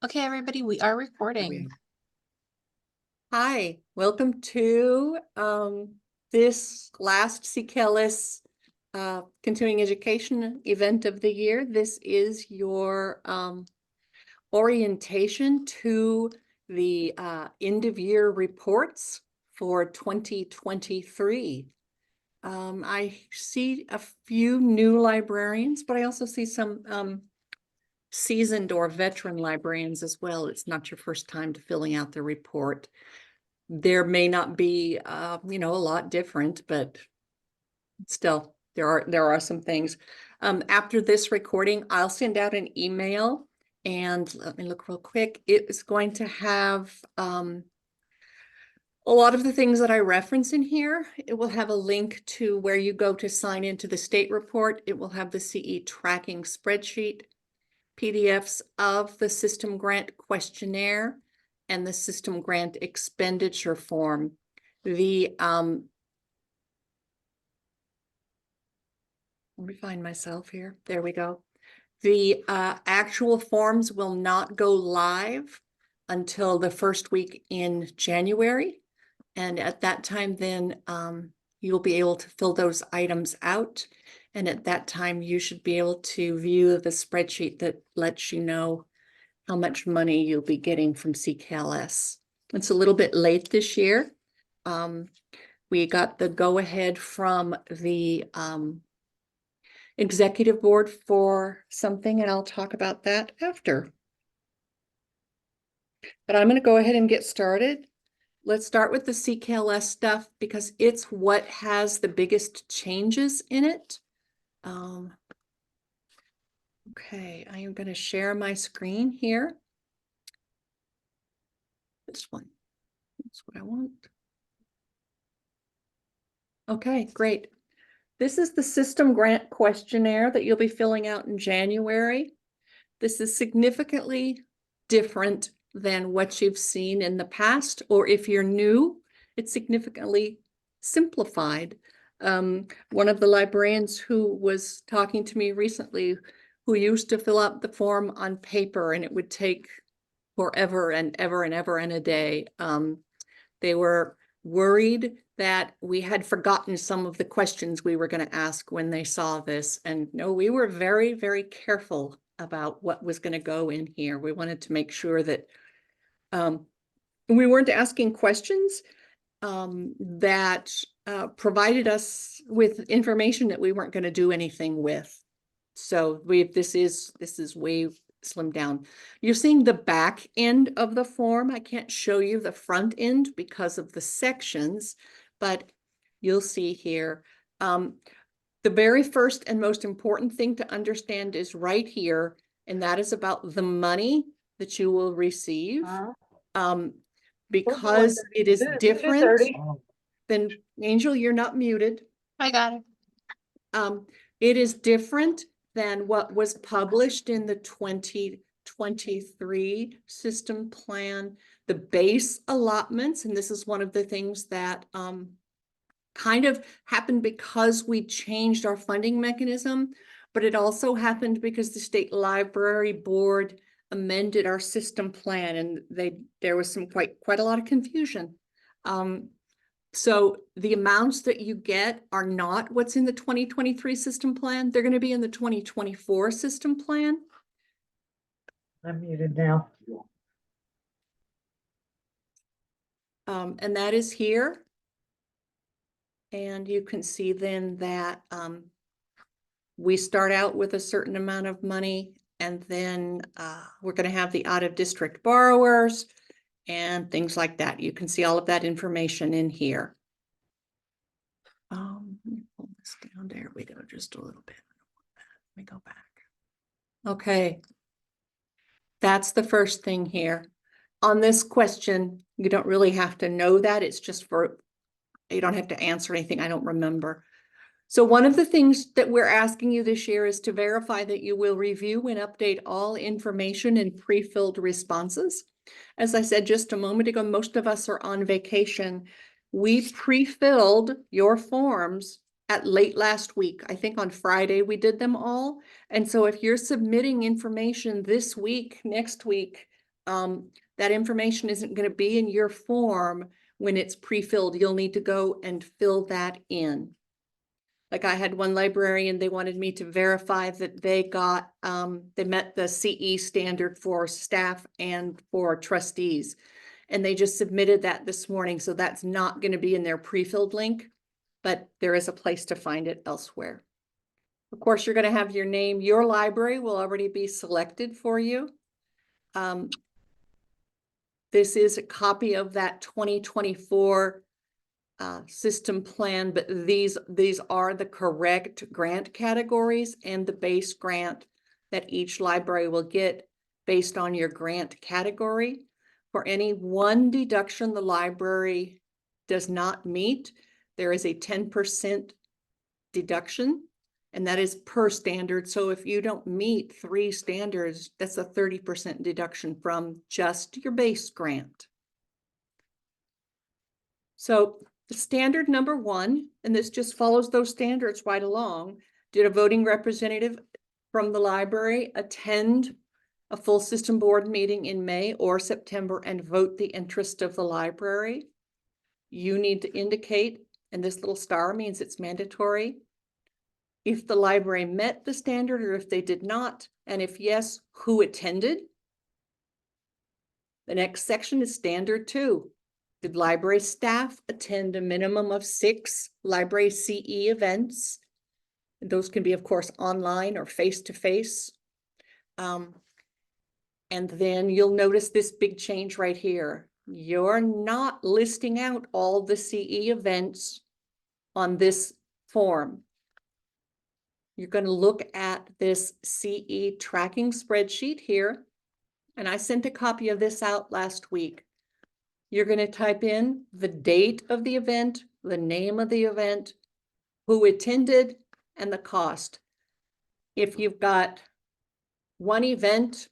Okay, everybody, we are recording. Hi, welcome to this last CKLS continuing education event of the year. This is your orientation to the end of year reports for 2023. I see a few new librarians, but I also see some seasoned or veteran librarians as well. It's not your first time to filling out the report. There may not be, a lot different, but still, there are some things. After this recording, I'll send out an email, and let me look real quick. It is going to have a lot of the things that I reference in here. It will have a link to where you go to sign into the state report. It will have the CE tracking spreadsheet, PDFs of the system grant questionnaire, and the system grant expenditure form. The let me find myself here. There we go. The actual forms will not go live until the first week in January. And at that time, then you'll be able to fill those items out. And at that time, you should be able to view the spreadsheet that lets you know how much money you'll be getting from CKLS. It's a little bit late this year. We got the go-ahead from the executive board for something, and I'll talk about that after. But I'm going to go ahead and get started. Let's start with the CKLS stuff because it's what has the biggest changes in it. Okay, I am going to share my screen here. This one. That's what I want. Okay, great. This is the system grant questionnaire that you'll be filling out in January. This is significantly different than what you've seen in the past, or if you're new, it's significantly simplified. One of the librarians who was talking to me recently, who used to fill out the form on paper and it would take forever and ever and ever and a day. They were worried that we had forgotten some of the questions we were going to ask when they saw this. And no, we were very, very careful about what was going to go in here. We wanted to make sure that we weren't asking questions that provided us with information that we weren't going to do anything with. So this is way slimmed down. You're seeing the back end of the form. I can't show you the front end because of the sections, but you'll see here. The very first and most important thing to understand is right here, and that is about the money that you will receive. Because it is different than Angel, you're not muted. I got it. It is different than what was published in the 2023 system plan. The base allotments, and this is one of the things that kind of happened because we changed our funding mechanism, but it also happened because the State Library Board amended our system plan, and there was some quite a lot of confusion. So the amounts that you get are not what's in the 2023 system plan. They're going to be in the 2024 system plan. I'm muted now. And that is here. And you can see then that we start out with a certain amount of money, and then we're going to have the out-of-district borrowers and things like that. You can see all of that information in here. Let me pull this down. There we go, just a little bit. Let me go back. Okay. That's the first thing here. On this question, you don't really have to know that. It's just you don't have to answer anything. I don't remember. So one of the things that we're asking you this year is to verify that you will review and update all information in pre-filled responses. As I said just a moment ago, most of us are on vacation. We pre-filled your forms at late last week. I think on Friday we did them all. And so if you're submitting information this week, next week, that information isn't going to be in your form when it's pre-filled. You'll need to go and fill that in. Like I had one librarian, they wanted me to verify that they got, they met the CE standard for staff and for trustees. And they just submitted that this morning. So that's not going to be in their pre-filled link, but there is a place to find it elsewhere. Of course, you're going to have your name. Your library will already be selected for you. This is a copy of that 2024 system plan, but these are the correct grant categories and the base grant that each library will get based on your grant category. For any one deduction the library does not meet, there is a 10% deduction, and that is per standard. So if you don't meet 3 standards, that's a 30% deduction from just your base grant. So the standard number 1, and this just follows those standards right along, did a voting representative from the library attend a full system board meeting in May or September and vote the interest of the library? You need to indicate, and this little star means it's mandatory, if the library met the standard or if they did not, and if yes, who attended? The next section is standard 2. Did library staff attend a minimum of 6 library CE events? Those can be, of course, online or face-to-face. And then you'll notice this big change right here. You're not listing out all the CE events on this form. You're going to look at this CE tracking spreadsheet here. And I sent a copy of this out last week. You're going to type in the date of the event, the name of the event, who attended, and the cost. If you've got one event,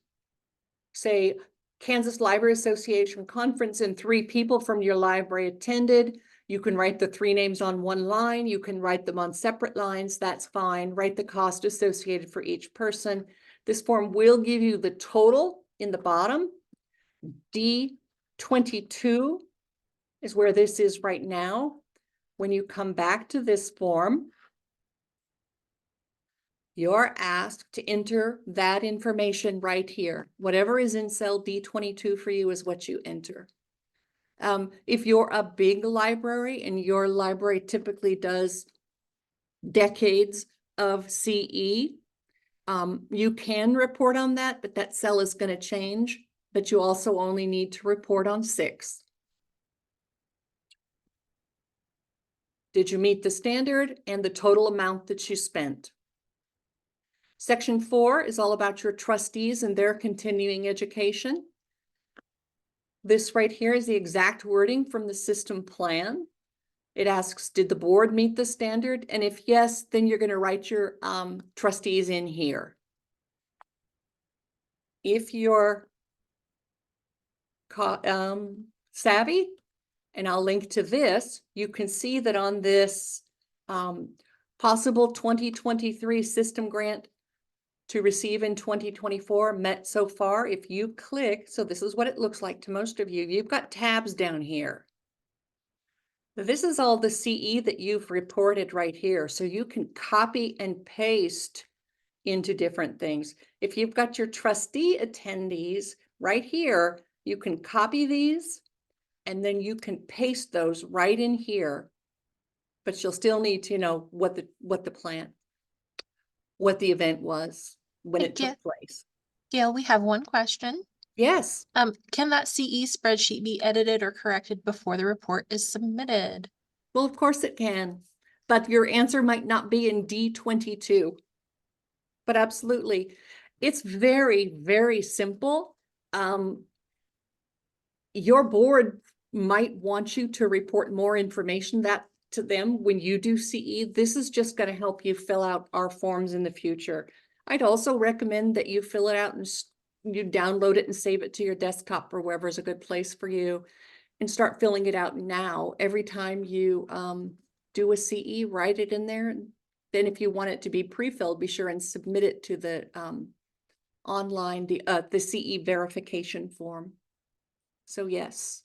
say Kansas Library Association conference, and 3 people from your library attended, you can write the 3 names on one line. You can write them on separate lines. That's fine. Write the cost associated for each person. This form will give you the total in the bottom. D22 is where this is right now. When you come back to this form, you're asked to enter that information right here. Whatever is in cell D22 for you is what you enter. If you're a big library and your library typically does decades of CE, you can report on that, but that cell is going to change. But you also only need to report on 6. Did you meet the standard and the total amount that you spent? Section 4 is all about your trustees and their continuing education. This right here is the exact wording from the system plan. It asks, did the board meet the standard? And if yes, then you're going to write your trustees in here. If you're savvy, and I'll link to this, you can see that on this possible 2023 system grant to receive in 2024 met so far. If you click, so this is what it looks like to most of you. You've got tabs down here. This is all the CE that you've reported right here. So you can copy and paste into different things. If you've got your trustee attendees right here, you can copy these and then you can paste those right in here. But you'll still need to know what the event was when it took place. Gail, we have one question. Yes. Can that CE spreadsheet be edited or corrected before the report is submitted? Well, of course it can, but your answer might not be in D22. But absolutely, it's very, very simple. Your board might want you to report more information to them when you do CE. This is just going to help you fill out our forms in the future. I'd also recommend that you fill it out and you download it and save it to your desktop or wherever is a good place for you, and start filling it out now. Every time you do a CE, write it in there. Then if you want it to be pre-filled, be sure and submit it to the online, the CE verification form. So yes.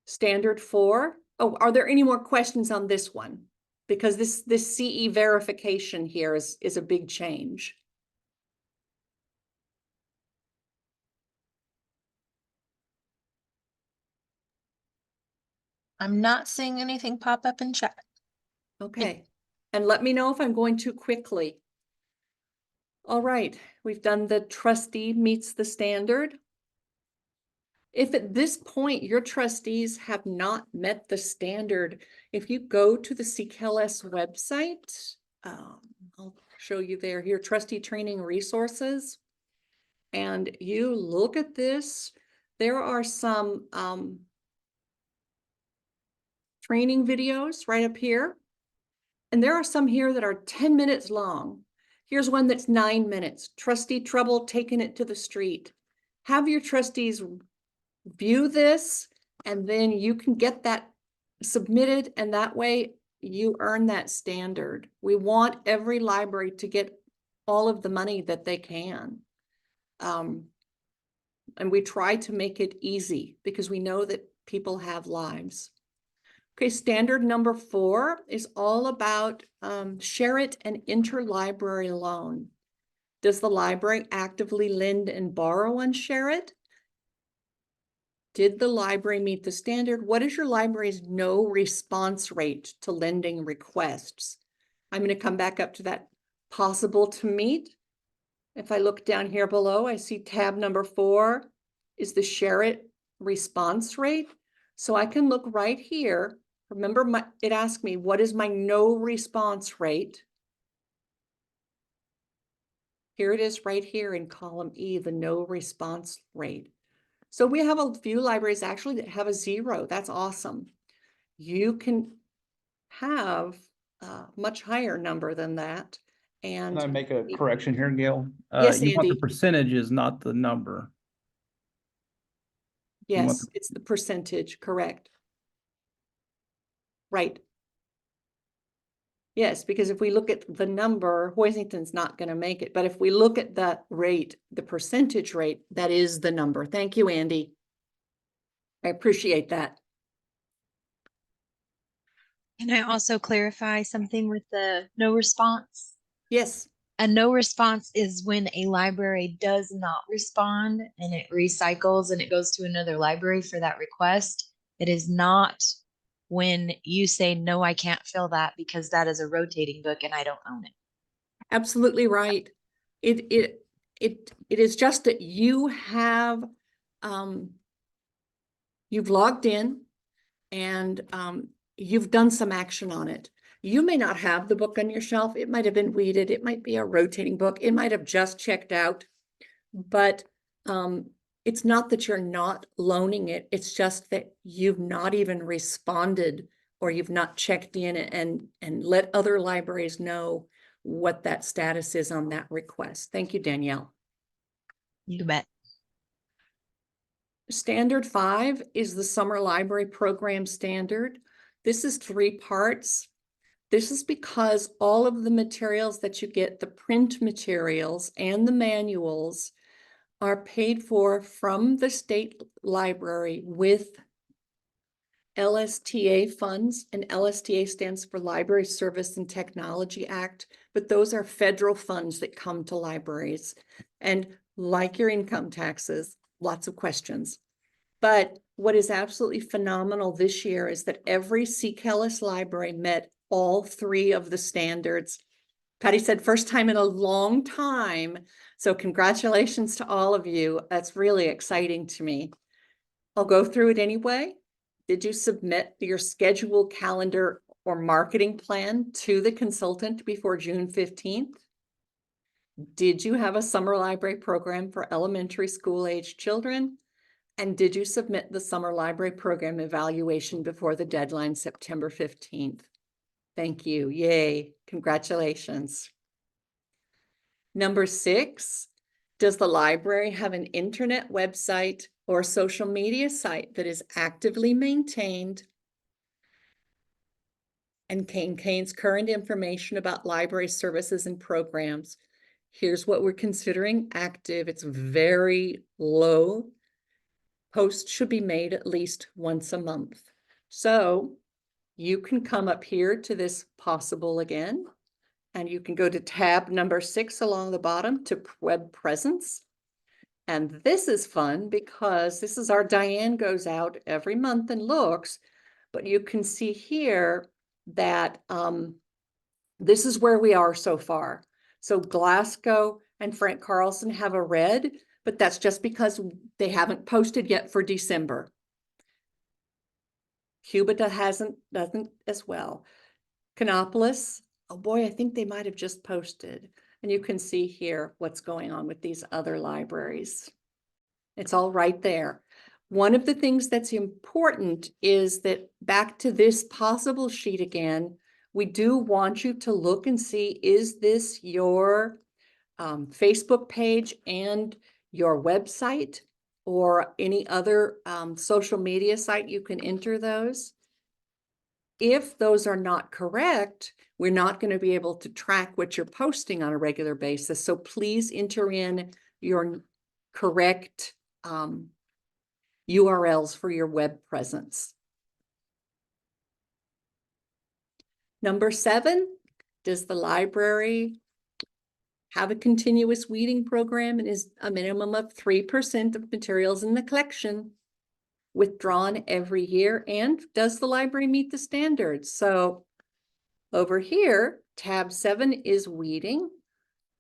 Standard 4. Oh, are there any more questions on this one? Because this CE verification here is a big change. I'm not seeing anything pop up in chat. Okay, and let me know if I'm going too quickly. All right, we've done the trustee meets the standard. If at this point your trustees have not met the standard, if you go to the CKLS website, I'll show you there, here, trustee training resources, and you look at this, there are some training videos right up here. And there are some here that are 10 minutes long. Here's one that's 9 minutes. Trustee trouble taking it to the street. Have your trustees view this, and then you can get that submitted, and that way you earn that standard. We want every library to get all of the money that they can. And we try to make it easy because we know that people have lives. Okay, standard number 4 is all about share it and interlibrary loan. Does the library actively lend and borrow on share it? Did the library meet the standard? What is your library's no response rate to lending requests? I'm going to come back up to that possible to meet. If I look down here below, I see tab number 4 is the share it response rate. So I can look right here. Remember, it asked me, what is my no response rate? Here it is right here in column E, the no response rate. So we have a few libraries actually that have a 0. That's awesome. You can have a much higher number than that. And Can I make a correction here, Gail? Yes, You want the Andy. percentages, not the number. You want yes, it's the percentage, correct. Right. Yes, because if we look at the number, Hoisington's not going to make it. But if we look at the rate, the percentage rate, that is the number. Thank you, Andy. I appreciate that. Can I also clarify something with the no response? Yes. A no response is when a library does not respond and it recycles and it goes to another library for that request. It is not when you say, no, I can't fill that because that is a rotating book and I don't own it. Absolutely right. It is just that you have you've logged in and you've done some action on it. You may not have the book on your shelf. It might have been weeded. It might be a rotating book. It might have just checked out, but it's not that you're not loaning it. It's just that you've not even responded, or you've not checked in and let other libraries know what that status is on that request. Thank you, Danielle. You bet. Standard 5 is the Summer Library Program Standard. This is 3 parts. This is because all of the materials that you get, the print materials and the manuals, are paid for from the state library with LSTA funds, and LSTA stands for Library Service and Technology Act, but those are federal funds that come to libraries. And like your income taxes, lots of questions. But what is absolutely phenomenal this year is that every CKLS library met all 3 of the standards. Patty said first time in a long time. So congratulations to all of you. That's really exciting to me. I'll go through it anyway. Did you submit your schedule, calendar, or marketing plan to the consultant before June 15th? Did you have a summer library program for elementary school age children? And did you submit the summer library program evaluation before the deadline, September 15th? Thank you. Yay. Congratulations. Number 6, does the library have an internet website or social media site that is actively maintained and contains current information about library services and programs? Here's what we're considering active. It's very low. Posts should be made at least once a month. So you can come up here to this possible again, and you can go to tab number 6 along the bottom to web presence. And this is fun because this is our Diane goes out every month and looks, but you can see here that this is where we are so far. So Glasgow and Frank Carlson have a red, but that's just because they haven't posted yet for December. Cuba doesn't as well. Canopolis, oh boy, I think they might have just posted. And you can see here what's going on with these other libraries. It's all right there. One of the things that's important is that back to this possible sheet again, we do want you to look and see, is this your Facebook page and your website or any other social media site? You can enter those. If those are not correct, we're not going to be able to track what you're posting on a regular basis. So please enter in your correct URLs for your web presence. Number 7, does the library have a continuous weeding program and is a minimum of 3% of materials in the collection withdrawn every year? And does the library meet the standards? So over here, tab 7 is weeding.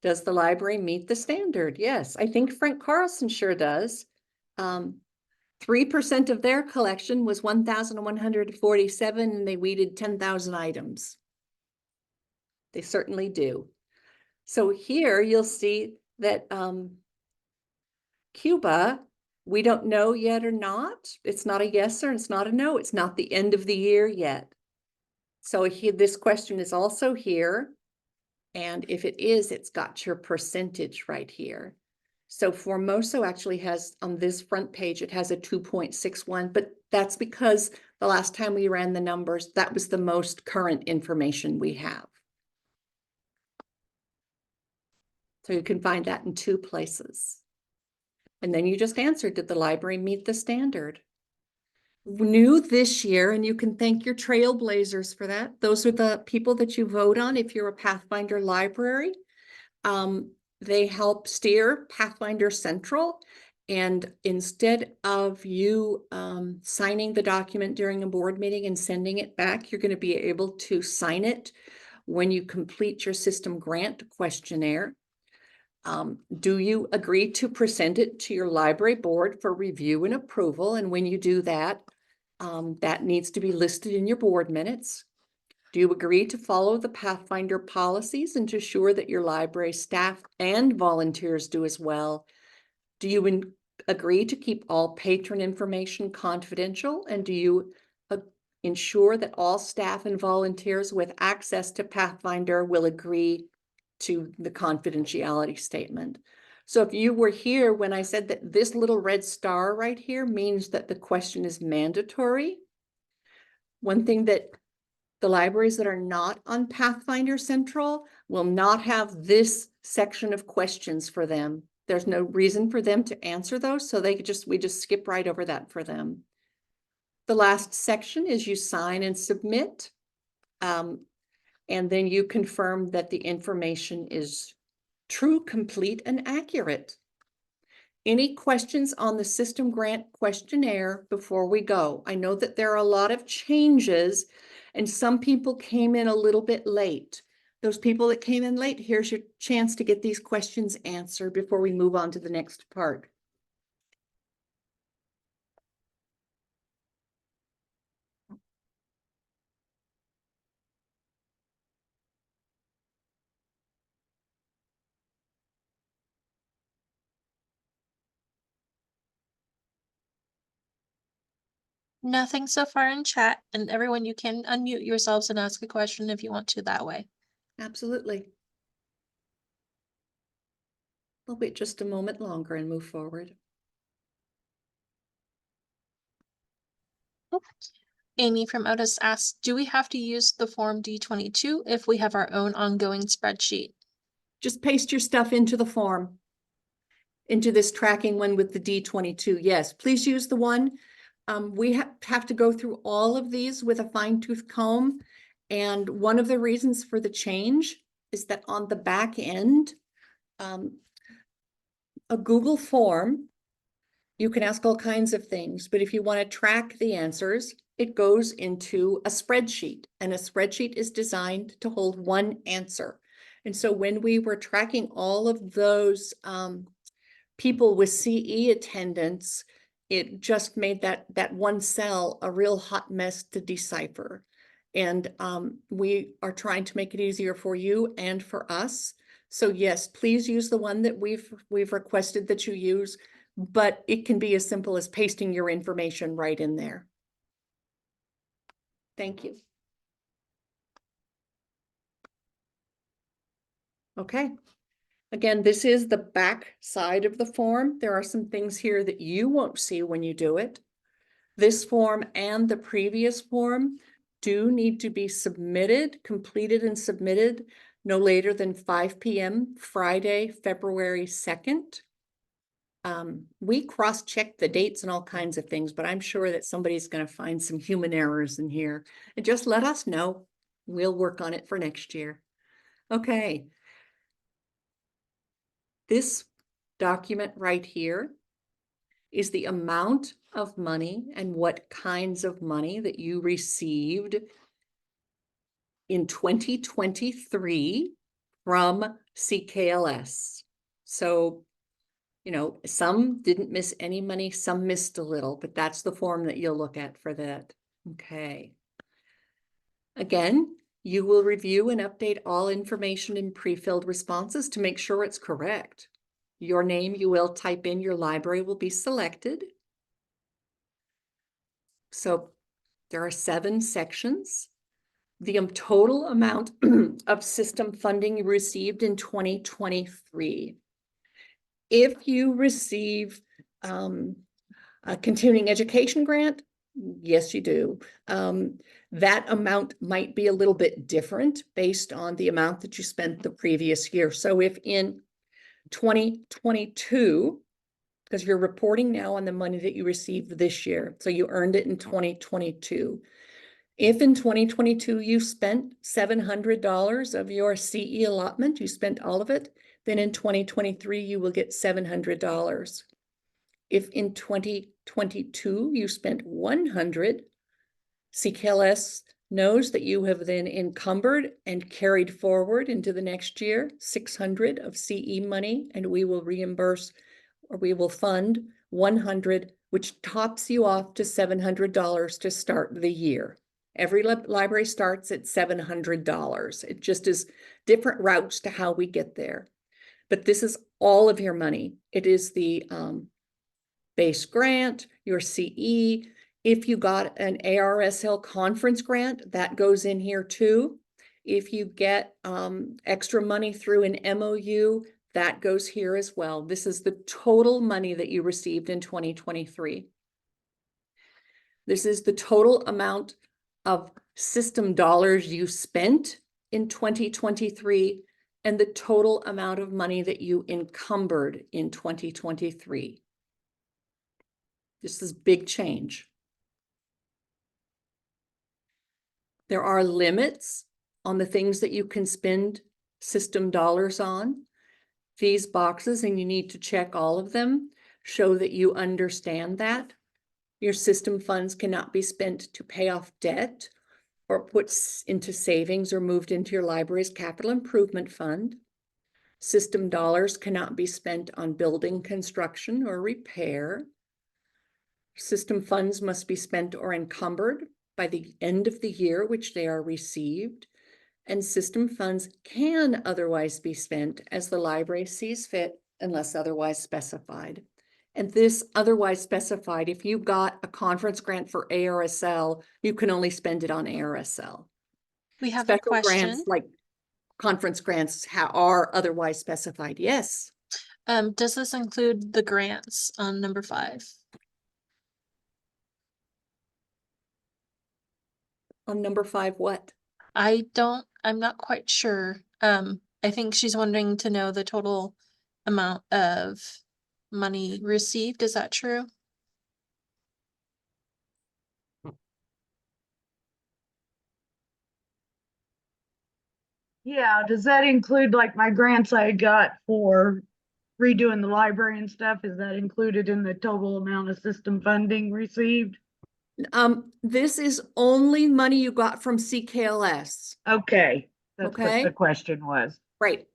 Does the library meet the standard? Yes, I think Frank Carlson sure does. 3% of their collection was 1,147 and they weeded 10,000 items. They certainly do. So here you'll see that Cuba, we don't know yet or not. It's not a yes or it's not a no. It's not the end of the year yet. So here, this question is also here. And if it is, it's got your percentage right here. So Formoso actually has, on this front page, it has a 2.61, but that's because the last time we ran the numbers, that was the most current information we have. So you can find that in 2 places. And then you just answer, did the library meet the standard? New this year, and you can thank your trailblazers for that. Those are the people that you vote on if you're a Pathfinder library. They help steer Pathfinder Central. And instead of you signing the document during a board meeting and sending it back, you're going to be able to sign it when you complete your system grant questionnaire. Do you agree to present it to your library board for review and approval? And when you do that, that needs to be listed in your board minutes. Do you agree to follow the Pathfinder policies and to ensure that your library staff and volunteers do as well? Do you agree to keep all patron information confidential? And do you ensure that all staff and volunteers with access to Pathfinder will agree to the confidentiality statement? So if you were here when I said that this little red star right here means that the question is mandatory. One thing that the libraries that are not on Pathfinder Central will not have this section of questions for them. There's no reason for them to answer those, so we just skip right over that for them. The last section is you sign and submit, and then you confirm that the information is true, complete, and accurate. Any questions on the system grant questionnaire before we go? I know that there are a lot of changes and some people came in a little bit late. Those people that came in late, here's your chance to get these questions answered before we move on to the next part. Nothing so far in chat, and everyone, you can unmute yourselves and ask a question if you want to that way. Absolutely. We'll wait just a moment longer and move forward. Amy from Otis asks, do we have to use the form D22 if we have our own ongoing spreadsheet? just paste your stuff into the form. Into this tracking one with the D22. Yes, please use the one. We have to go through all of these with a fine-tooth comb. And one of the reasons for the change is that on the back end, a Google form, you can ask all kinds of things, but if you want to track the answers, it goes into a spreadsheet, and a spreadsheet is designed to hold one answer. And so when we were tracking all of those people with CE attendance, it just made that one cell a real hot mess to decipher. And we are trying to make it easier for you and for us. So yes, please use the one that we've requested that you use, but it can be as simple as pasting your information right in there. Thank you. Okay. Again, this is the back side of the form. There are some things here that you won't see when you do it. This form and the previous form do need to be submitted, completed and submitted no later than 5 p.m. Friday, February 2nd. We cross-check the dates and all kinds of things, but I'm sure that somebody's going to find some human errors in here. And just let us know. We'll work on it for next year. Okay. This document right here is the amount of money and what kinds of money that you received in 2023 from CKLS. So, you know, some didn't miss any money, some missed a little, but that's the form that you'll look at for that. Okay. Again, you will review and update all information in pre-filled responses to make sure it's correct. Your name you will type in, your library will be selected. So there are 7 sections. The total amount of system funding you received in 2023. If you receive a continuing education grant, yes, you do. That amount might be a little bit different based on the amount that you spent the previous year. So if in 2022, because you're reporting now on the money that you received this year, so you earned it in 2022. If in 2022 you spent $700 of your CE allotment, you spent all of it, then in 2023 you will get $700. If in 2022 you spent 100, CKLS knows that you have then encumbered and carried forward into the next year 600 of CE money, and we will reimburse or we will fund 100, which tops you off to $700 to start the year. Every library starts at $700. It just is different routes to how we get there. But this is all of your money. It is the base grant, your CE. If you got an ARSL conference grant, that goes in here too. If you get extra money through an MOU, that goes here as well. This is the total money that you received in 2023. This is the total amount of system dollars you spent in 2023 and the total amount of money that you encumbered in 2023. This is big change. There are limits on the things that you can spend system dollars on. These boxes, and you need to check all of them, show that you understand that. Your system funds cannot be spent to pay off debt or put into savings or moved into your library's capital improvement fund. System dollars cannot be spent on building construction or repair. System funds must be spent or encumbered by the end of the year which they are received. And system funds can otherwise be spent as the library sees fit unless otherwise specified. And this otherwise specified, if you got a conference grant for ARSL, you can only spend it on ARSL. We have a Special question. grants like conference grants are otherwise specified. Yes. Does this include the grants on number 5? On number 5, what? I'm not quite sure. I think she's wanting to know the total amount of money received. Is that true? Yeah, does that include like my grants I got for redoing the library and stuff? Is that included in the total amount of system funding received? This is only money you got from CKLS. Okay, that's what Okay. the question was. Right.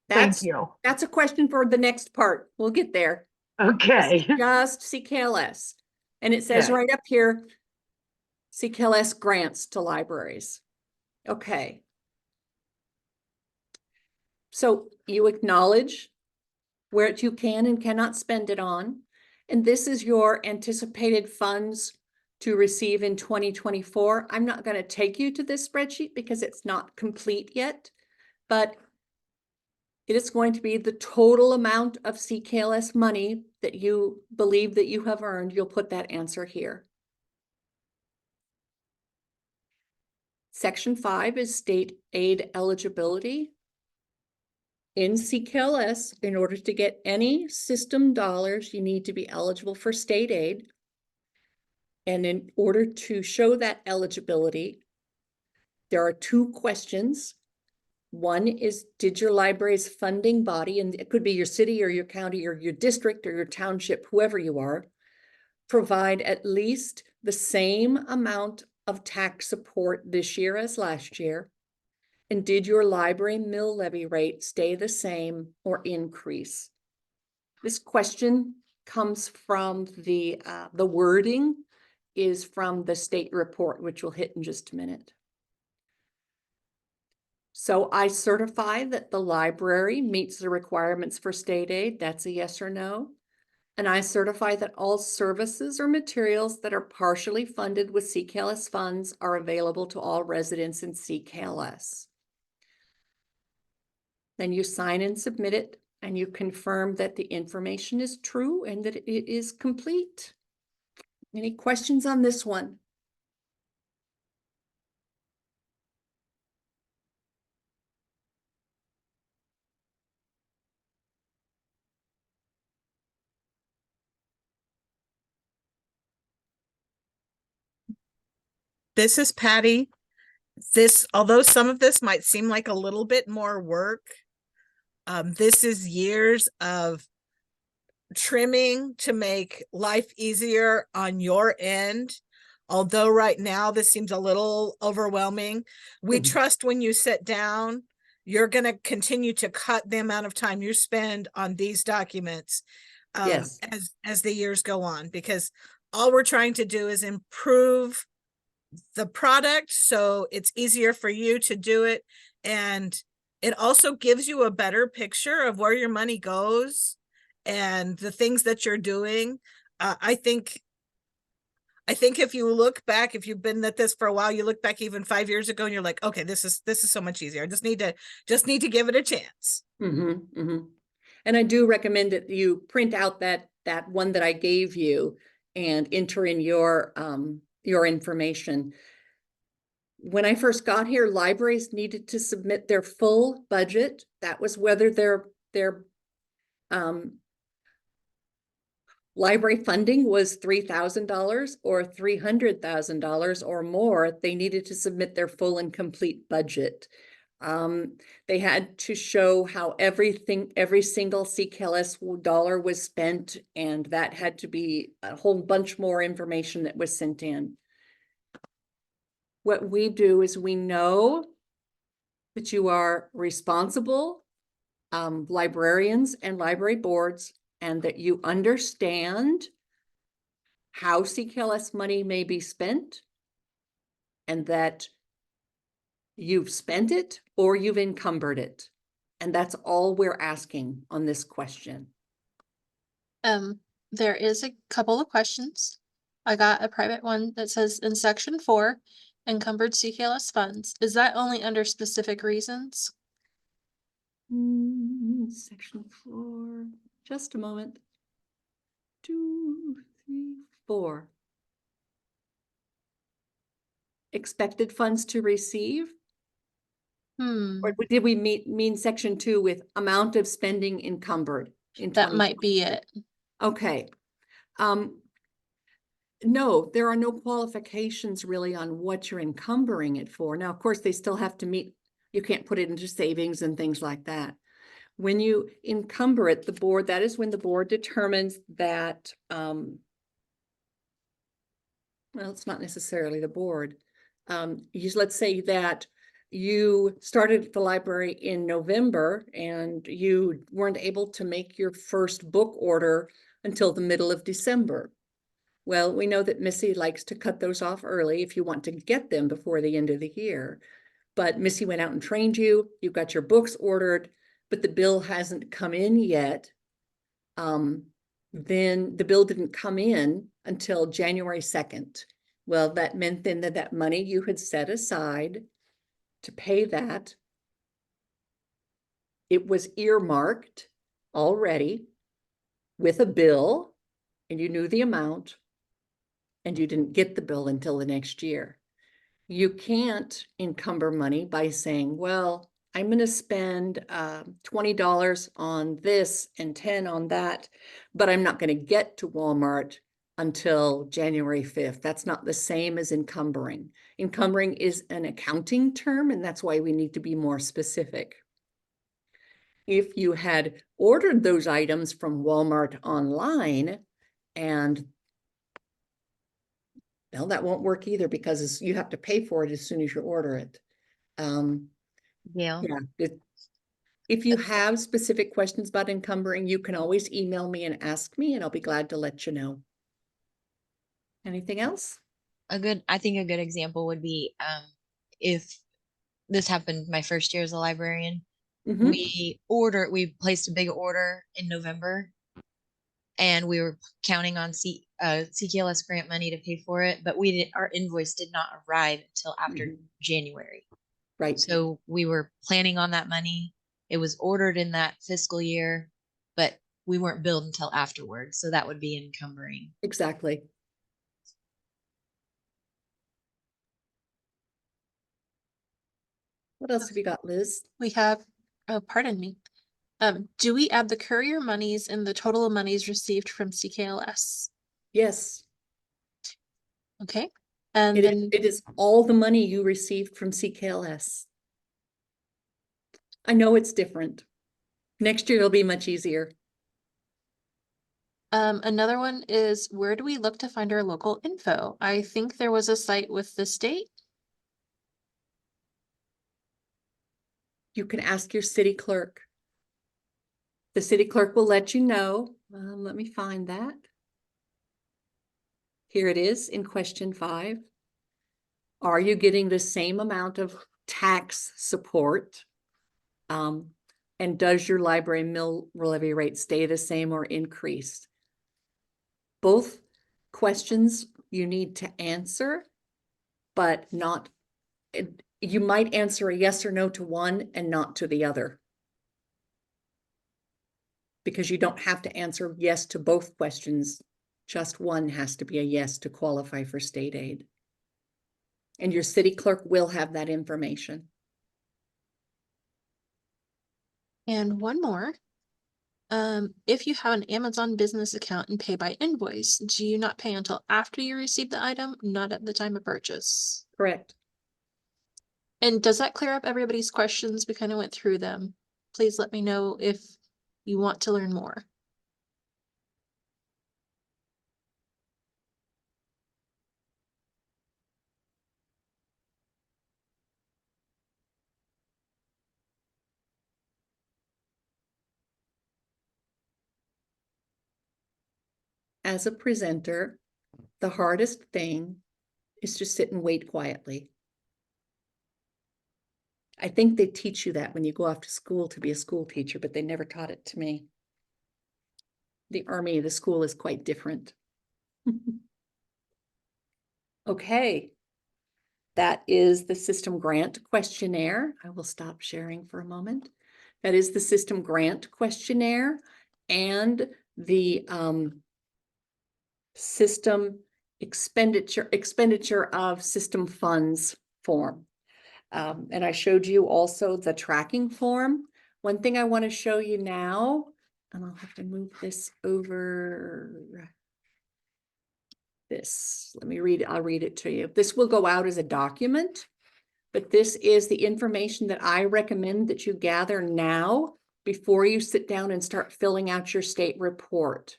Thank That's you. that's a question for the next part. We'll get there. Okay. Just CKLS. And it says Okay. right up here, CKLS grants to libraries. Okay. So you acknowledge where you can and cannot spend it on. And this is your anticipated funds to receive in 2024. I'm not going to take you to this spreadsheet because it's not complete yet, but it is going to be the total amount of CKLS money that you believe that you have earned. You'll put that answer here. Section 5 is state aid eligibility. In CKLS, in order to get any system dollars, you need to be eligible for state aid. And in order to show that eligibility, there are two questions. One is, did your library's funding body, and it could be your city or your county or your district or your township, whoever you are, provide at least the same amount of tax support this year as last year? And did your library mill levy rate stay the same or increase? This question comes from the wording is from the state report, which we'll hit in just a minute. So I certify that the library meets the requirements for state aid. That's a yes or no. And I certify that all services or materials that are partially funded with CKLS funds are available to all residents in CKLS. Then you sign and submit it, and you confirm that the information is true and that it is complete. Any questions on this one? This is Patty. Although some of this might seem like a little bit more work, this is years of trimming to make life easier on your end. Although right now this seems a little overwhelming, we trust when you sit down, you're going to continue to cut the amount of time you spend on these documents Yes. as the years go on, because all we're trying to do is improve the product so it's easier for you to do it, and it also gives you a better picture of where your money goes and the things that you're doing. I think if you look back, if you've been at this for a while, you look back even 5 years ago and you're like, okay, this is so much easier. I just need to give it a chance. And I do recommend that you print out that one that I gave you and enter in your information. When I first got here, libraries needed to submit their full budget. That was whether their library funding was $3,000 or $300,000 or more. They needed to submit their full and complete budget. They had to show how every single CKLS dollar was spent, and that had to be a whole bunch more information that was sent in. What we do is we know that you are responsible librarians and library boards, and that you understand how CKLS money may be spent, and that you've spent it or you've encumbered it. And that's all we're asking on this question. There is a couple of questions. I got a private one that says in section 4, encumbered CKLS funds. Is that only under specific reasons? Section 4, just a moment. 2, 3, 4. Expected funds to receive. Or did we mean section 2 with amount of spending encumbered in that might be it. Okay. No, there are no qualifications really on what you're encumbering it for. Now, of course, they still have to meet, you can't put it into savings and things like that. When you encumber it, the board, that is when the board determines that, well, it's not necessarily the board. Let's say that you started the library in November and you weren't able to make your first book order until the middle of December. Well, we know that Missy likes to cut those off early if you want to get them before the end of the year. But Missy went out and trained you, you got your books ordered, but the bill hasn't come in yet. Then the bill didn't come in until January 2nd. Well, that meant then that that money you had set aside to pay that, it was earmarked already with a bill, and you knew the amount, and you didn't get the bill until the next year. You can't encumber money by saying, well, I'm going to spend $20 on this and 10 on that, but I'm not going to get to Walmart until January 5th. That's not the same as encumbering. Encumbering is an accounting term, and that's why we need to be more specific. If you had ordered those items from Walmart online, and well, that won't work either because you have to pay for it as soon as you order it. Gail, Yeah. If you have specific questions about encumbering, you can always email me and ask me, and I'll be glad to let you know. Anything else? I think a good example would be, if this happened my first year as a librarian, Mhm. we placed a big order in November and we were counting on CKLS grant money to pay for it, but our invoice did not arrive until after Mhm. January. Right. So we were planning on that money. It was ordered in that fiscal year, but we weren't billed until afterwards. So that would be encumbering. Exactly. What else have you got, Liz? We have, oh, pardon me. Do we add the courier monies in the total of monies received from CKLS? Yes. Okay, and It then, is all the money you received from CKLS. I know it's different. Next year it'll be much easier. another one is, where do we look to find our local info? I think there was a site with the state. You can ask your city clerk. The city clerk will let you know. Let me find that. Here it is in question 5. Are you getting the same amount of tax support? And does your library mill levy rate stay the same or increase? Both questions you need to answer, but not, you might answer a yes or no to one and not to the other. Because you don't have to answer yes to both questions. Just one has to be a yes to qualify for state aid. And your city clerk will have that information. And one more. If you have an Amazon business account and pay by invoice, do you not pay until after you receive the item, not at the time of purchase? Correct. And does that clear up everybody's questions? We kind of went through them. Please let me know if you want to learn more. As a presenter, the hardest thing is to sit and wait quietly. I think they teach you that when you go off to school to be a school teacher, but they never taught it to me. The Army, the school is quite different. Okay. That is the System Grant Questionnaire. I will stop sharing for a moment. That is the System Grant Questionnaire and the System Expenditure of System Funds form. And I showed you also the tracking form. One thing I want to show you now, and I'll have to move this over. This, let me read it. I'll read it to you. This will go out as a document, but this is the information that I recommend that you gather now before you sit down and start filling out your state report.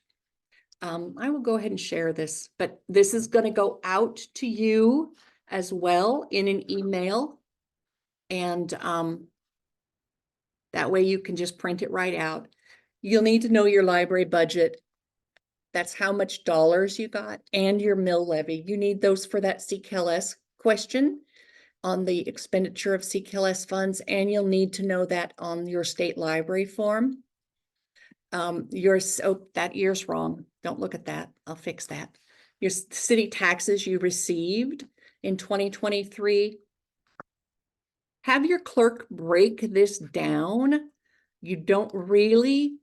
I will go ahead and share this, but this is going to go out to you as well in an email. And that way you can just print it right out. You'll need to know your library budget. That's how much dollars you got and your mill levy. You need those for that CKLS question on the expenditure of CKLS funds, and you'll need to know that on your state library form. That year's wrong. Don't look at that. I'll fix that. Your city taxes you received in 2023. Have your clerk break this down. You don't really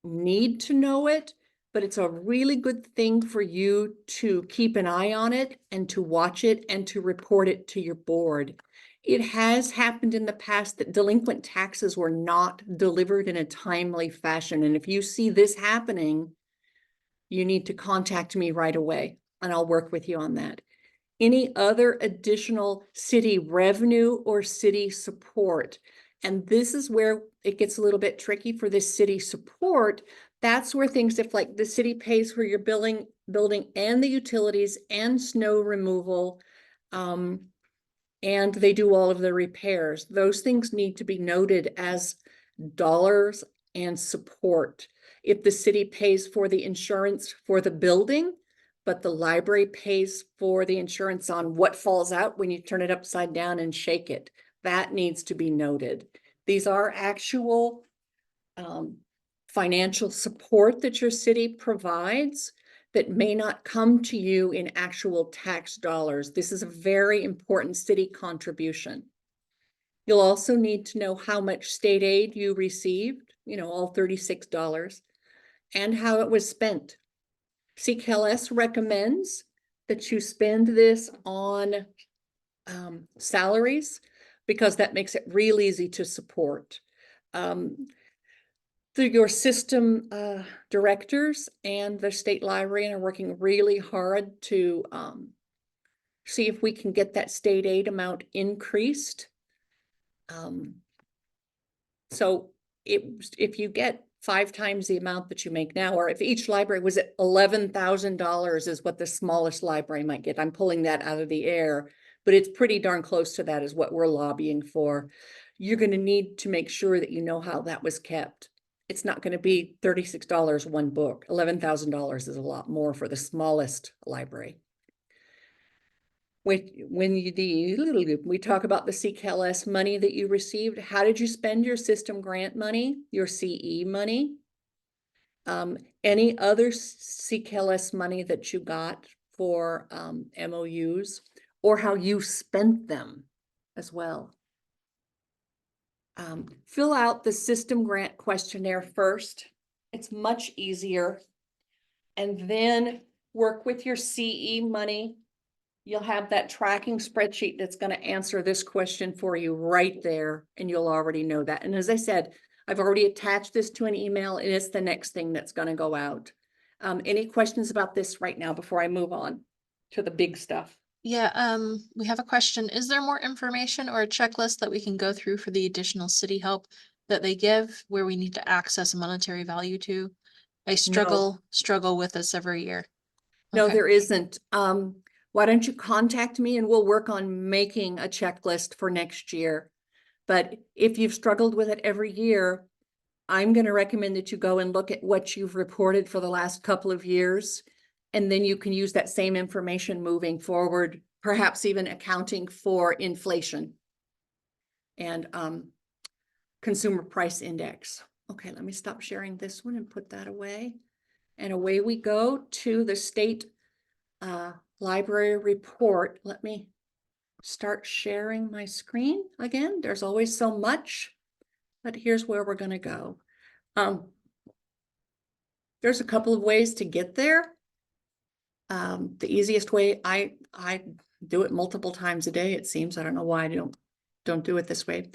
need to know it, but it's a really good thing for you to keep an eye on it and to watch it and to report it to your board. It has happened in the past that delinquent taxes were not delivered in a timely fashion. And if you see this happening, you need to contact me right away and I'll work with you on that. Any other additional city revenue or city support. And this is where it gets a little bit tricky for this city support. That's where things, if like the city pays for your building and the utilities and snow removal, and they do all of the repairs, those things need to be noted as dollars and support. If the city pays for the insurance for the building, but the library pays for the insurance on what falls out when you turn it upside down and shake it, that needs to be noted. These are actual financial support that your city provides that may not come to you in actual tax dollars. This is a very important city contribution. You'll also need to know how much state aid you received, all $36, and how it was spent. CKLS recommends that you spend this on salaries because that makes it real easy to support. Through your system directors and the state librarian are working really hard to see if we can get that state aid amount increased. So if you get 5 times the amount that you make now, or if each library was at $11,000 is what the smallest library might get. I'm pulling that out of the air, but it's pretty darn close to that is what we're lobbying for. You're going to need to make sure that you know how that was kept. It's not going to be $36 one book. $11,000 is a lot more for the smallest library. We talk about the CKLS money that you received. How did you spend your system grant money, your CE money? Any other CKLS money that you got for MOUs, or how you spent them as well. Fill out the system grant questionnaire first. It's much easier. And then work with your CE money. You'll have that tracking spreadsheet that's going to answer this question for you right there, and you'll already know that. And as I said, I've already attached this to an email, and it's the next thing that's going to go out. Any questions about this right now before I move on to the big stuff? Yeah, we have a question. Is there more information or a checklist that we can go through for the additional city help that they give where we need to access a monetary value to? I struggle with this every year. No, Okay. there isn't. Why don't you contact me and we'll work on making a checklist for next year. But if you've struggled with it every year, I'm going to recommend that you go and look at what you've reported for the last couple of years. And then you can use that same information moving forward, perhaps even accounting for inflation and consumer price index. Okay, let me stop sharing this one and put that away. And away we go to the state library report. Let me start sharing my screen again. There's always so much, but here's where we're going to go. There's a couple of ways to get there. The easiest way, I do it multiple times a day, it seems. I don't know why I don't don't do it this way,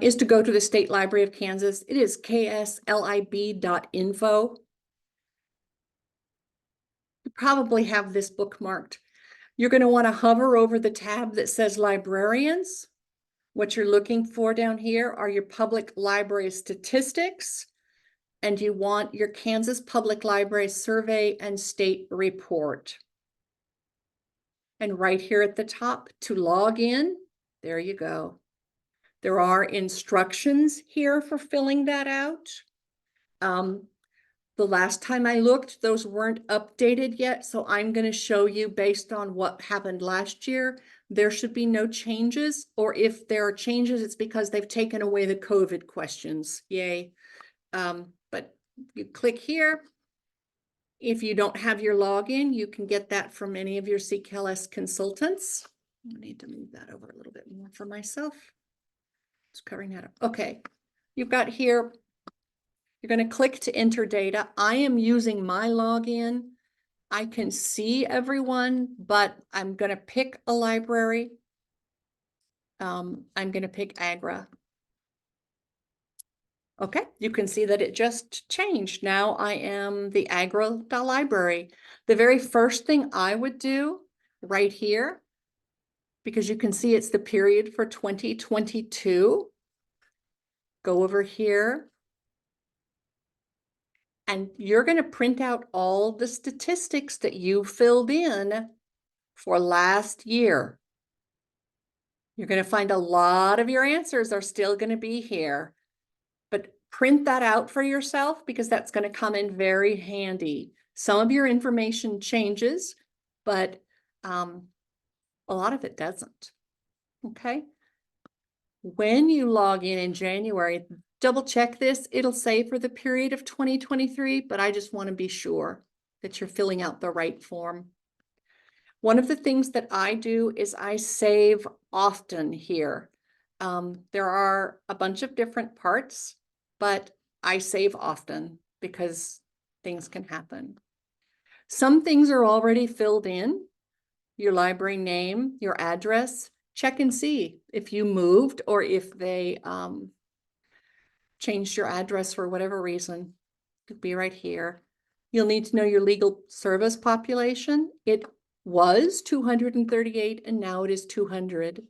is to go to the State Library of Kansas. It is kslib.info. You probably have this bookmarked. You're going to want to hover over the tab that says librarians. What you're looking for down here are your public library statistics, and you want your Kansas Public Library Survey and State Report. And right here at the top, to log in, there you go. There are instructions here for filling that out. The last time I looked, those weren't updated yet, so I'm going to show you based on what happened last year. There should be no changes, or if there are changes, it's because they've taken away the COVID questions. Yay. But you click here. If you don't have your login, you can get that from any of your CKLS consultants. I need to move that over a little bit more for myself. It's covering that up. Okay, you've got here, you're going to click to enter data. I am using my login. I can see everyone, but I'm going to pick a library. I'm going to pick Agra. Okay, you can see that it just changed. Now I am the Agra library. The very first thing I would do right here, because you can see it's the period for 2022. Go over here. And you're going to print out all the statistics that you filled in for last year. You're going to find a lot of your answers are still going to be here. But print that out for yourself because that's going to come in very handy. Some of your information changes, but a lot of it doesn't. Okay. When you log in January, double check this. It'll say for the period of 2023, but I just want to be sure that you're filling out the right form. One of the things that I do is I save often here. There are a bunch of different parts, but I save often because things can happen. Some things are already filled in. Your library name, your address. Check and see if you moved or if they changed your address for whatever reason. It could be right here. You'll need to know your legal service population. It was 238 and now it is 200.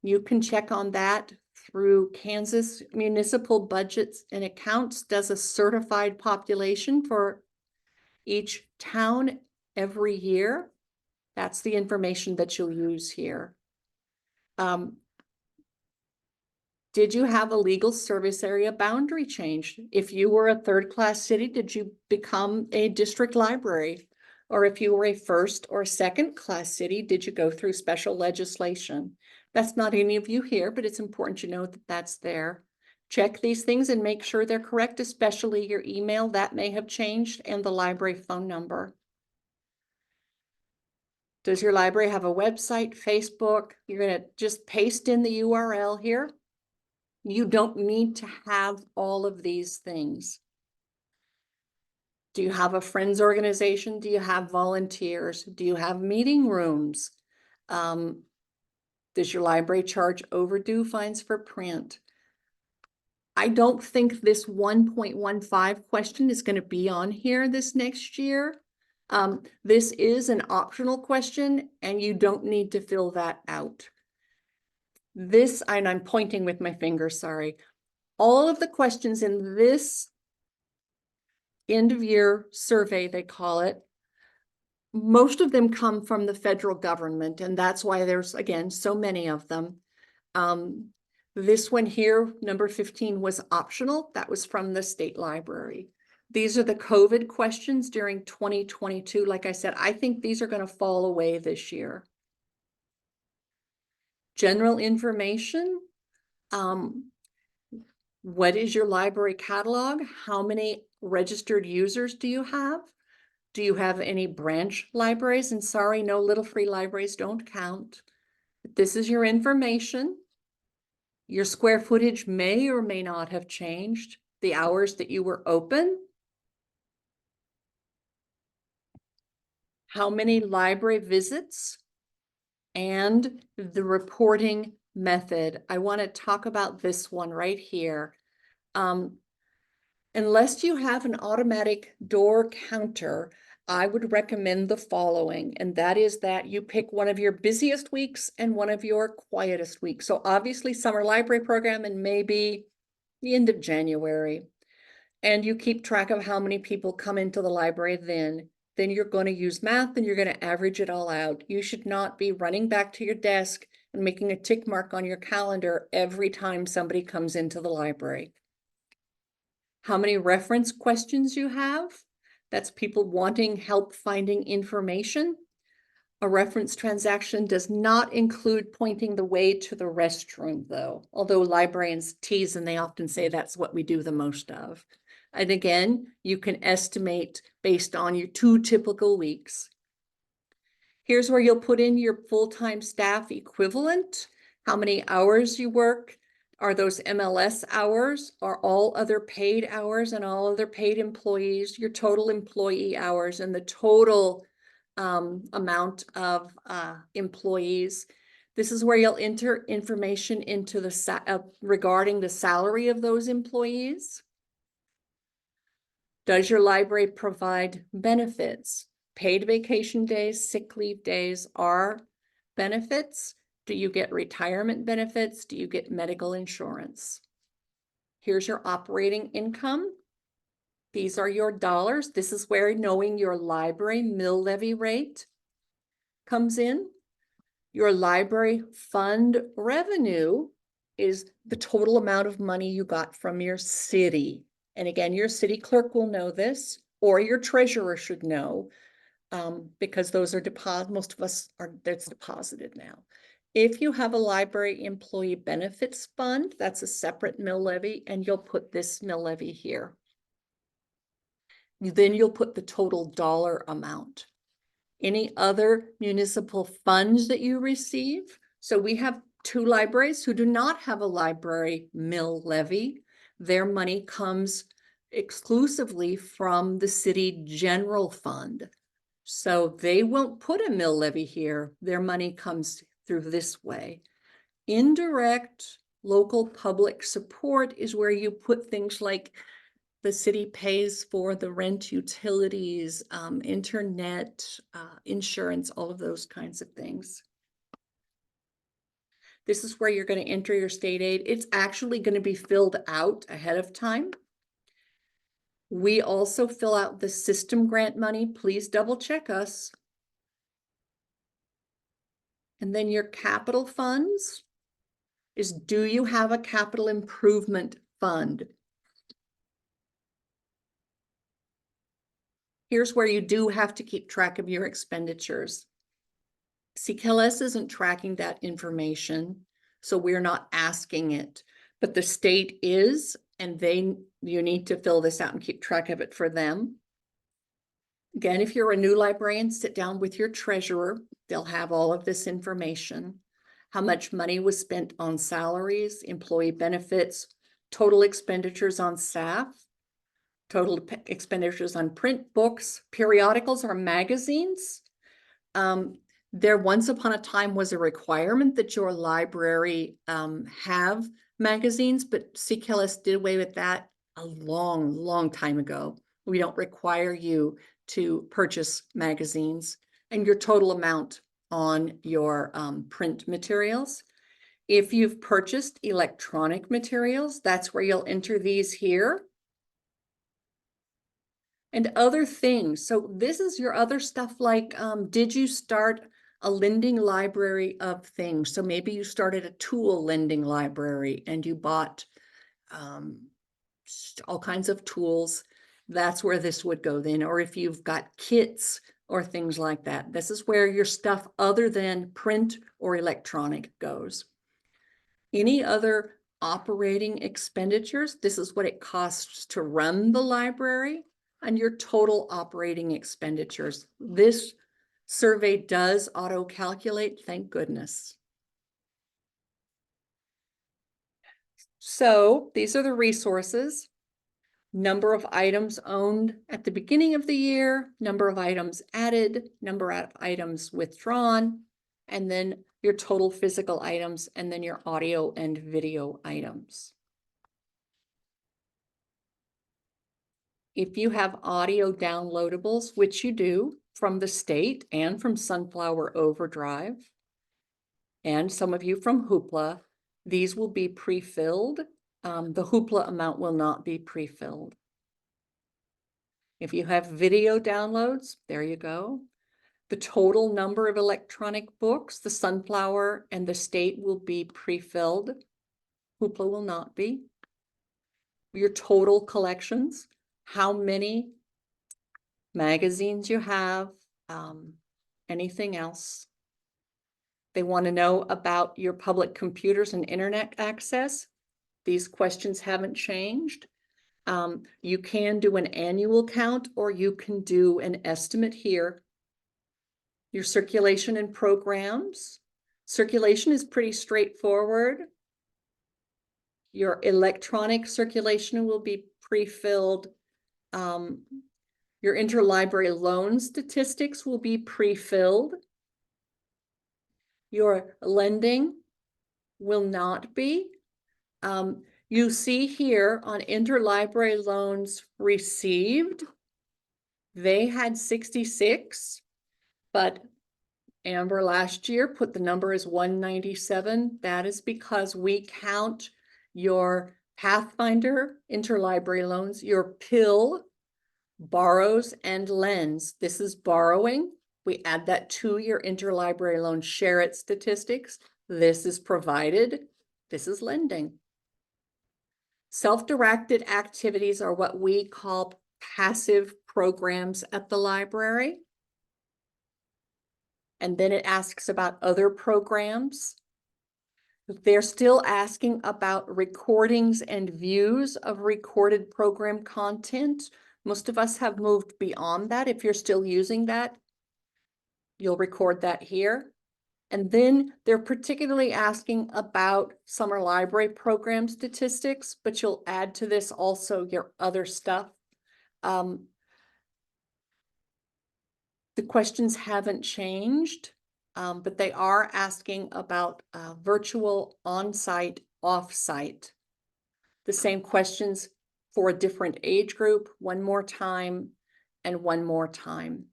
You can check on that through Kansas Municipal Budgets and Accounts does a certified population for each town every year. That's the information that you'll use here. Did you have a legal service area boundary change? If you were a third-class city, did you become a district library? Or if you were a first or second-class city, did you go through special legislation? That's not any of you here, but it's important you know that that's there. Check these things and make sure they're correct, especially your email. That may have changed and the library phone number. Does your library have a website, Facebook? You're going to just paste in the URL here. You don't need to have all of these things. Do you have a friends organization? Do you have volunteers? Do you have meeting rooms? Does your library charge overdue fines for print? I don't think this 1.15 question is going to be on here this next year. This is an optional question and you don't need to fill that out. This, and I'm pointing with my finger, sorry. All of the questions in this end of year survey, they call it, most of them come from the federal government, and that's why there's, again, so many of them. This one here, number 15, was optional. That was from the state library. These are the COVID questions during 2022. Like I said, I think these are going to fall away this year. General information. What is your library catalog? How many registered users do you have? Do you have any branch libraries? And sorry, no, little free libraries don't count. This is your information. Your square footage may or may not have changed. The hours that you were open. How many library visits? And the reporting method, I want to talk about this one right here. Unless you have an automatic door counter, I would recommend the following, and that is that you pick one of your busiest weeks and one of your quietest weeks. So obviously summer library program and maybe the end of January. And you keep track of how many people come into the library then you're going to use math and you're going to average it all out. You should not be running back to your desk and making a tick mark on your calendar every time somebody comes into the library. How many reference questions you have? That's people wanting help finding information. A reference transaction does not include pointing the way to the restroom, though, although librarians tease and they often say that's what we do the most of. And again, you can estimate based on your 2 typical weeks. Here's where you'll put in your full-time staff equivalent, how many hours you work. Are those MLS hours? Are all other paid hours and all other paid employees, your total employee hours and the total amount of employees. This is where you'll enter information into the regarding the salary of those employees. Does your library provide benefits? Paid vacation days, sick leave days are benefits. Do you get retirement benefits? Do you get medical insurance? Here's your operating income. These are your dollars. This is where knowing your library mill levy rate comes in. Your library fund revenue is the total amount of money you got from your city. And again, your city clerk will know this, or your treasurer should know, because those are most of us that's deposited now. If you have a library employee benefits fund, that's a separate mill levy, and you'll put this mill levy here. Then you'll put the total dollar amount. Any other municipal funds that you receive. So we have 2 libraries who do not have a library mill levy. Their money comes exclusively from the city general fund. So they won't put a mill levy here. Their money comes through this way. Indirect local public support is where you put things like the city pays for the rent, utilities, internet, insurance, all of those kinds of things. This is where you're going to enter your state aid. It's actually going to be filled out ahead of time. We also fill out the system grant money. Please double check us. And then your capital funds is, do you have a capital improvement fund? Here's where you do have to keep track of your expenditures. CKLS isn't tracking that information, so we're not asking it, but the state is, and you need to fill this out and keep track of it for them. Again, if you're a new librarian, sit down with your treasurer. They'll have all of this information. How much money was spent on salaries, employee benefits, total expenditures on staff, total expenditures on print, books, periodicals, or magazines. There once upon a time was a requirement that your library have magazines, but CKLS did away with that a long, long time ago. We don't require you to purchase magazines, and your total amount on your print materials. If you've purchased electronic materials, that's where you'll enter these here. And other things. So this is your other stuff like, did you start a lending library of things? So maybe you started a tool lending library and you bought all kinds of tools. That's where this would go then. Or if you've got kits or things like that, this is where your stuff other than print or electronic goes. Any other operating expenditures, this is what it costs to run the library, and your total operating expenditures. This survey does auto-calculate, thank goodness. So these are the resources. Number of items owned at the beginning of the year, number of items added, number of items withdrawn, and then your total physical items, and then your audio and video items. If you have audio downloadables, which you do from the state and from Sunflower Overdrive, and some of you from Hoopla, these will be pre-filled. The Hoopla amount will not be pre-filled. If you have video downloads, there you go. The total number of electronic books, the Sunflower and the state will be pre-filled. Hoopla will not be. Your total collections, how many magazines you have, anything else. They want to know about your public computers and internet access. These questions haven't changed. You can do an annual count or you can do an estimate here. Your circulation and programs. Circulation is pretty straightforward. Your electronic circulation will be pre-filled. Your interlibrary loan statistics will be pre-filled. Your lending will not be. You see here on interlibrary loans received, they had 66, but Amber last year put the number as 197. That is because we count your Pathfinder interlibrary loans, your PIL, borrows and lends. This is borrowing. We add that to your interlibrary loan share it statistics. This is provided. This is lending. Self-directed activities are what we call passive programs at the library. And then it asks about other programs. They're still asking about recordings and views of recorded program content. Most of us have moved beyond that. If you're still using that, you'll record that here. And then they're particularly asking about summer library program statistics, but you'll add to this also your other stuff. The questions haven't changed, but they are asking about virtual, on-site, off-site. The same questions for a different age group, one more time and one more time.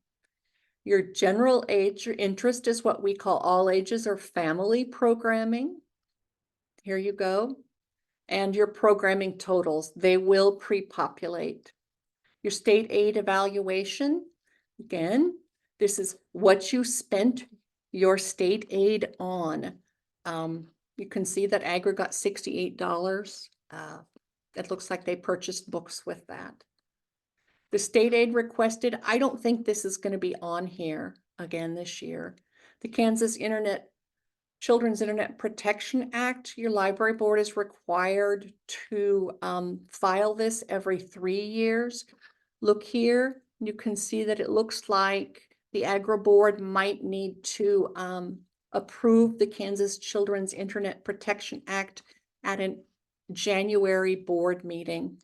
Your general age or interest is what we call all ages or family programming. Here you go. And your programming totals, they will pre-populate. Your state aid evaluation, again, this is what you spent your state aid on. You can see that Agri got $68. It looks like they purchased books with that. The state aid requested, I don't think this is going to be on here again this year. The Kansas Children's Internet Protection Act, your library board is required to file this every 3 years. Look here, you can see that it looks like the Agri board might need to approve the Kansas Children's Internet Protection Act at a January board meeting.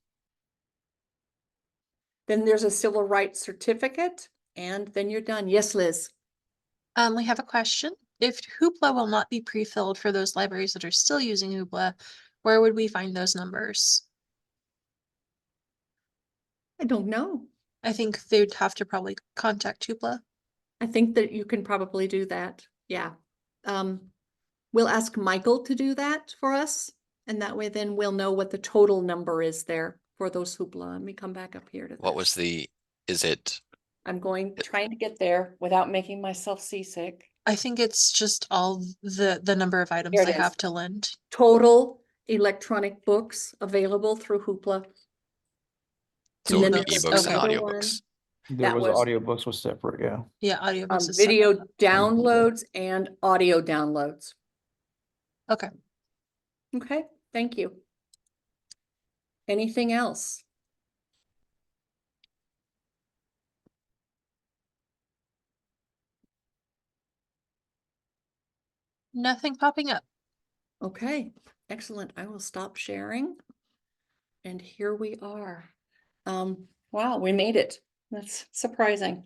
Then there's a civil rights certificate, and then you're done. Yes, Liz. We have a question. If Hoopla will not be pre-filled for those libraries that are still using Hoopla, where would we find those numbers? I don't know. I think they'd have to probably contact Hoopla. I think that you can probably do that. Yeah. We'll ask Michael to do that for us. And that way then we'll know what the total number is there for those Hoopla. Let me come back up here to What this. was is it, I'm trying to get there without making myself seasick. I think it's just all the number of items Here it they is. have to lend. Total electronic books available through Hoopla. so And it then would be there's ebooks and another one. audiobooks? There That was was- audiobooks was separate, yeah. Yeah, audiobooks is Video separate. downloads and audio downloads. Okay. Okay, thank you. Anything else? Nothing popping up. Okay, excellent. I will stop sharing. And here we are. Wow, we made it. That's surprising.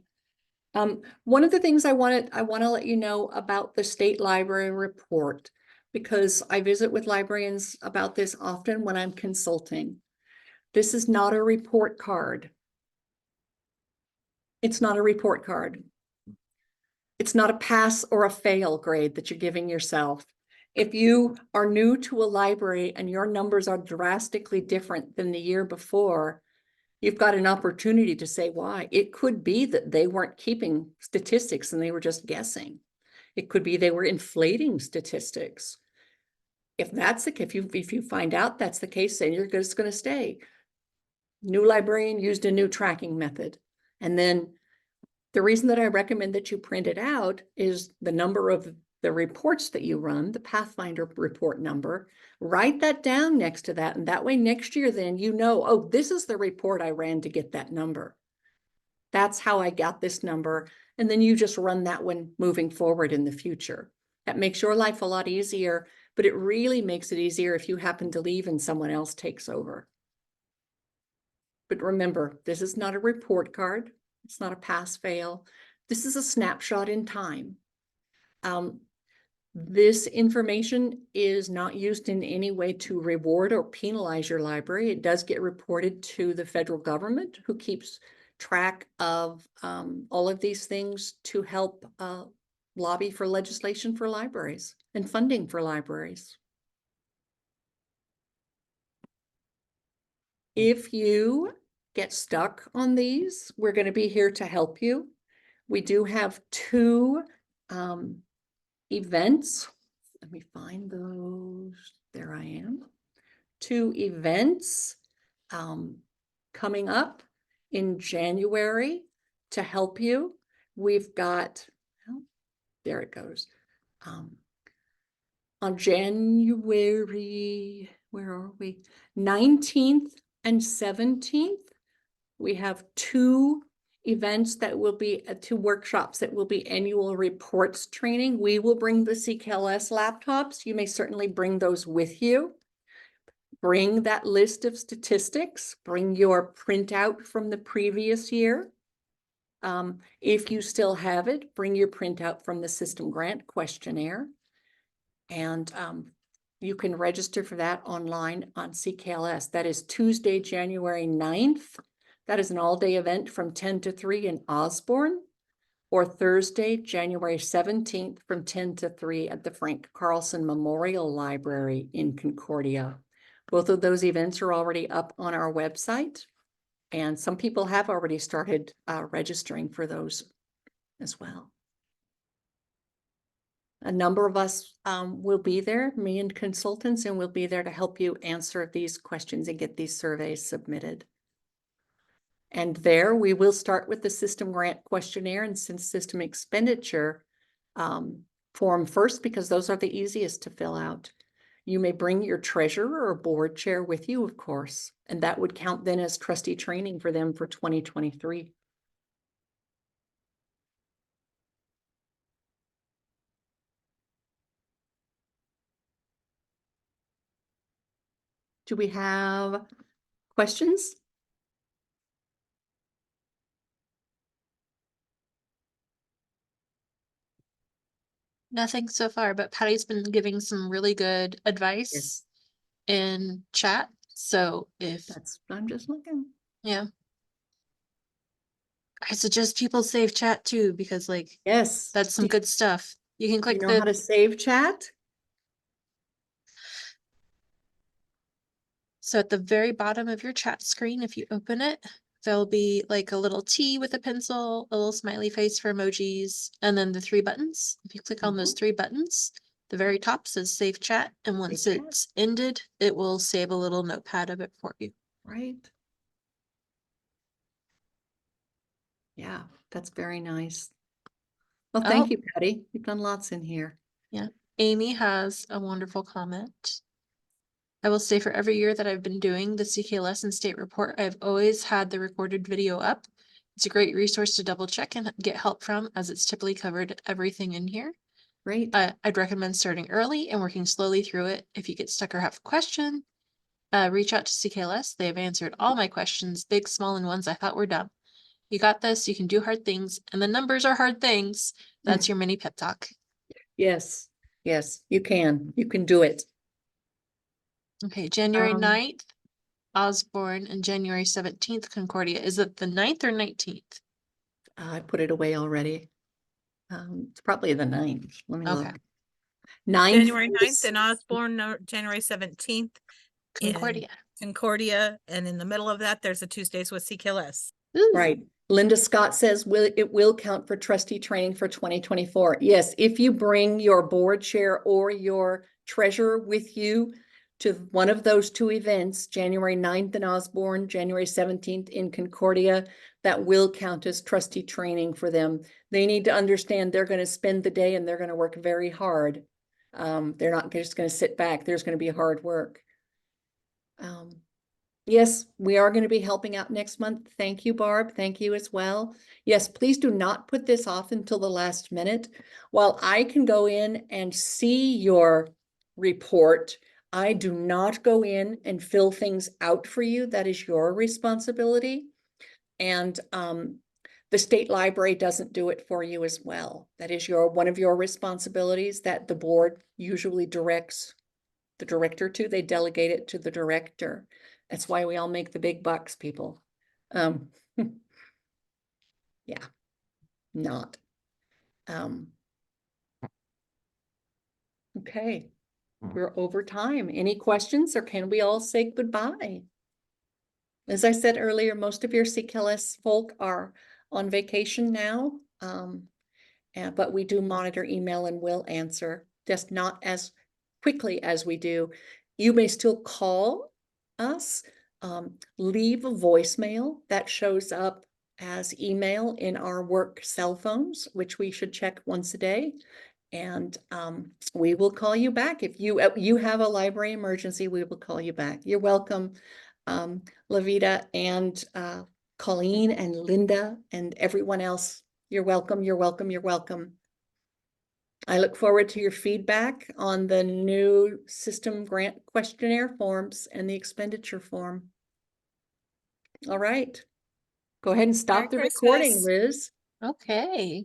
One of the things I want to let you know about the state library report, because I visit with librarians about this often when I'm consulting. This is not a report card. It's not a report card. It's not a pass or a fail grade that you're giving yourself. If you are new to a library and your numbers are drastically different than the year before, you've got an opportunity to say why. It could be that they weren't keeping statistics and they were just guessing. It could be they were inflating statistics. If that's the case, if you find out that's the case, then you're just going to stay. New librarian used a new tracking method. And then the reason that I recommend that you print it out is the number of the reports that you run, the Pathfinder report number. Write that down next to that. And that way next year, then you know, oh, this is the report I ran to get that number. That's how I got this number. And then you just run that one moving forward in the future. That makes your life a lot easier, but it really makes it easier if you happen to leave and someone else takes over. But remember, this is not a report card. It's not a pass fail. This is a snapshot in time. This information is not used in any way to reward or penalize your library. It does get reported to the federal government, who keeps track of all of these things to help lobby for legislation for libraries and funding for libraries. If you get stuck on these, we're going to be here to help you. We do have 2 events. Let me find those. There I am. 2 events coming up in January to help you. We've got, well, there it goes. On January, where are we? 19th and 17th, we have 2 events that will be 2 workshops that will be annual reports training. We will bring the CKLS laptops. You may certainly bring those with you. Bring that list of statistics. Bring your printout from the previous year. If you still have it, bring your printout from the System Grant Questionnaire. And you can register for that online on CKLS. That is Tuesday, January 9th. That is an all-day event from 10 to 3 in Osborne, or Thursday, January 17th from 10 to 3 at the Frank Carlson Memorial Library in Concordia. Both of those events are already up on our website, and some people have already started registering for those as well. A number of us will be there, me and consultants, and we'll be there to help you answer these questions and get these surveys submitted. And there we will start with the System Grant Questionnaire and System Expenditure form first, because those are the easiest to fill out. You may bring your treasurer or board chair with you, of course, and that would count then as trustee training for them for 2023. Do we have questions? Nothing so far, but Patty's been giving some really good advice Yes. in chat. So if, I'm just looking. yeah. I suggest people save chat too, because like, Yes. that's some good stuff. You can You click know how to the, save chat? so at the very bottom of your chat screen, if you open it, there'll be like a little T with a pencil, a little smiley face for emojis, and then the 3 buttons. If you click on those 3 buttons, the very top says save chat. And once Save chat. it's ended, it will save a little notepad of it for you. Right. Yeah, that's very nice. Well, thank Oh. you, Patty. You've done lots in here. Yeah. Amy has a wonderful comment. I will say for every year that I've been doing the CKLS and state report, I've always had the recorded video up. It's a great resource to double check and get help from, as it's typically covered everything in here. Great. I'd recommend starting early and working slowly through it. If you get stuck or have a question, reach out to CKLS. They have answered all my questions, big, small, and ones I thought were dumb. You got this. You can do hard things. And the numbers are hard things. That's your mini pep talk. Yes, yes, you can do it. Okay, January Um, 9th, Osborne, and January 17th, Concordia. Is it the 9th or 19th? I put it away already. It's probably the 9th. Let me Okay. look. 9th. January 9th is- in Osborne, January 17th in Concordia. Concordia, and in the middle of that, there's a Tuesdays with CKLS. Ooh, Right. Linda Scott says, it will count for trustee training for 2024. Yes, if you bring your board chair or your treasurer with you to one of those two events, January 9th in Osborne, January 17th in Concordia, that will count as trustee training for them. They need to understand they're going to spend the day and they're going to work very hard. They're not just going to sit back. There's going to be hard work. Yes, we are going to be helping out next month. Thank you, Barb. Thank you as well. Yes, please do not put this off until the last minute. While I can go in and see your report, I do not go in and fill things out for you. That is your responsibility. And the state library doesn't do it for you as well. That is one of your responsibilities that the board usually directs the director to. They delegate it to the director. That's why we all make the big bucks, people. Yeah, not. Okay, we're over time. Any questions, or can we all say goodbye? As I said earlier, most of your CKLS folk are on vacation now. But we do monitor email and will answer, just not as quickly as we do. You may still call us, leave a voicemail that shows up as email in our work cell phones, which we should check once a day. And we will call you back. If you have a library emergency, we will call you back. You're welcome, Lavita and Colleen and Linda and everyone else. You're welcome, you're welcome, you're welcome. I look forward to your feedback on the new system grant questionnaire forms and the expenditure form. All right. Go ahead and stop the Merry recording, Christmas. Liz. okay.